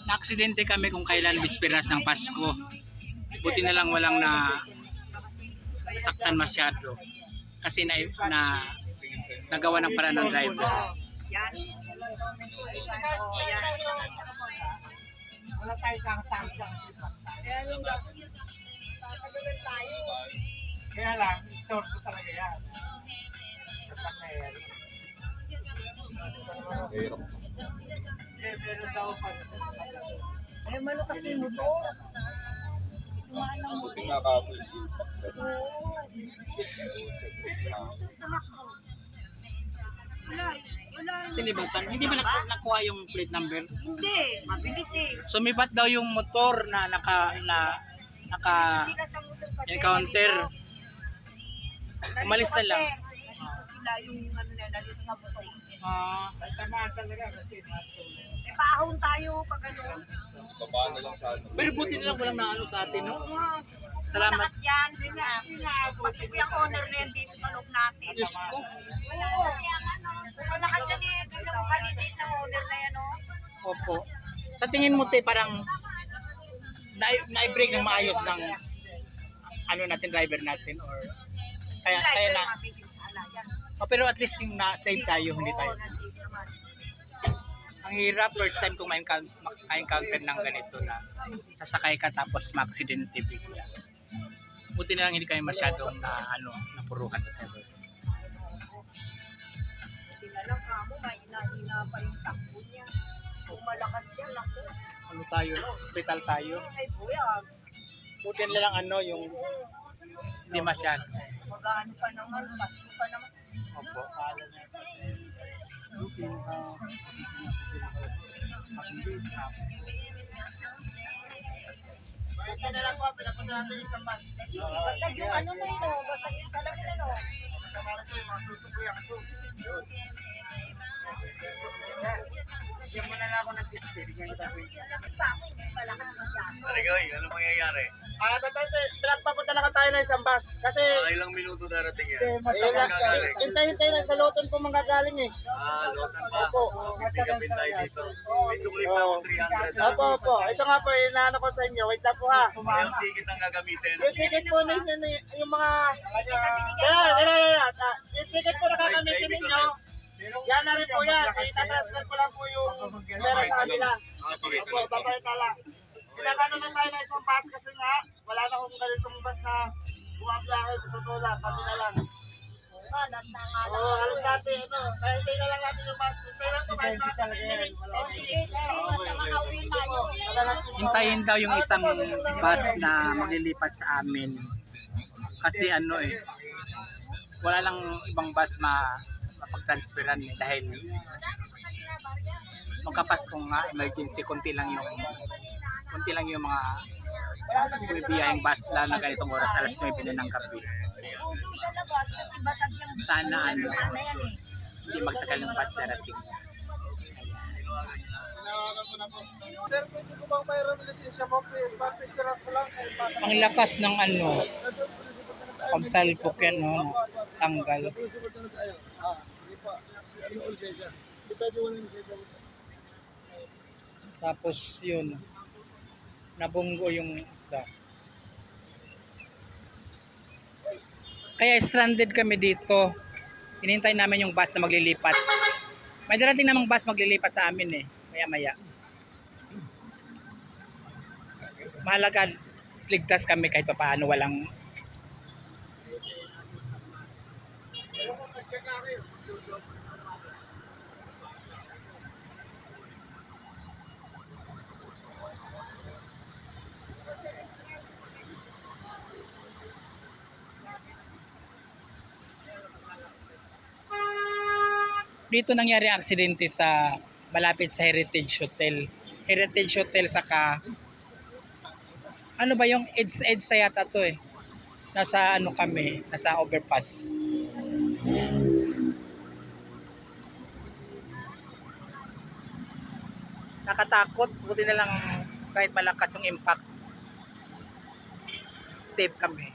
Na-aksidente kami kung kailan bisperas ng Pasko. Buti na lang walang na saktan masyado. Kasi nagawa ng paraan ng driver. Yan. Wala tayo kakasangsa. Kaya lang, store ko talaga yan. Pero daw pa. Eh, malo kasi motor. Hindi ba nakuha yung plate number? Hindi, mabilis eh. Sumibat daw yung motor na naka encounter. Umalis na lang. Sila yung ano nila dito sa motor. Tamaan talaga kasi Eh, paahon tayo pag ano. babaan na lang sa ano. Pero buti na lang walang naano sa atin, no? Salamat. Salamat. Yan, pati ko yung owner na yan dito sa loob natin. Diyos ko. Oo. Malakas yan eh. Yung kalitit ng owner na yan, oh. Opo. Sa tingin mo, te, parang na-break ng maayos ng ano natin, driver natin, or kaya na. Oh, pero at least yung na-save tayo, hindi tayo. Ang hirap, first time kong ma-encounter ng ganito na sasakay ka tapos ma-aksidente bigla. Buti na lang hindi kami masyadong napuruhan. Hindi na lang kamo, mahina-hina pa yung takbo niya. Kung malakas yan, ako. Ano tayo, no? Hospital tayo. Ay, kuya. Buti na lang yung hindi masyado. Mag-ano pa naman, pasko pa naman. Opo. Basta na lang po, pinapunta natin yung isang bus. Basta yung ano na yun, oh. Basta yung talaga na, no. Bigyan mo na lang ako ng tips. Bigyan ko tayo. Marigoy, ano mangyayari? Pinagpapunta lang tayo ng isang bus. Kasi Ilang minuto darating yan? hintay-hintay lang sa Loton po manggagaling eh. Lotan pa. Opo. Hindi ka pintay dito. May sukli pa ako 300. Opo, opo. Ito nga po, inaano ko sa inyo. Wait lang po ha. Yung ticket ang gagamitin. Yung ticket po na yung mga... Yung ticket po na gagamitin ninyo, yan na rin po yan. Itatransfer ko lang po yung pera sa kanila. Opo, babay ka lang. Pinagano na tayo na isang bus kasi nga, wala na akong ganitong bus na bumabiyahe sa totoo lang. Kami na lang. Oo, alam natin, hintay na lang natin yung bus. Hintay lang po, kahit mga 10 minutes. Hintayin daw yung isang bus na maglilipat sa amin. Kasi wala lang ibang bus mapag-transferan dahil magkapaskong nga emergency, konti lang yung mga bumibiyahing bus, lalo na ganitong oras, alas 9 na ng gabi. Sana hindi magtagal yung bus darating. Sir, pwede ko bang mayroon lisensya mo? Papicture ko lang. Ang lakas ng pagsalpok yan, no? Tanggal. Tapos yun, nabunggo yung isa. Kaya stranded kami dito. Hinintay namin yung bus na maglilipat. May darating namang bus maglilipat sa amin maya-maya. Mahalaga, ligtas kami kahit papaano, walang dito nangyari ang aksidente sa malapit sa Heritage Hotel. Heritage Hotel saka ano ba yung EDSA yata to Nasa kami, nasa overpass. Nakatakot, buti na lang kahit malakas yung impact. Safe kami.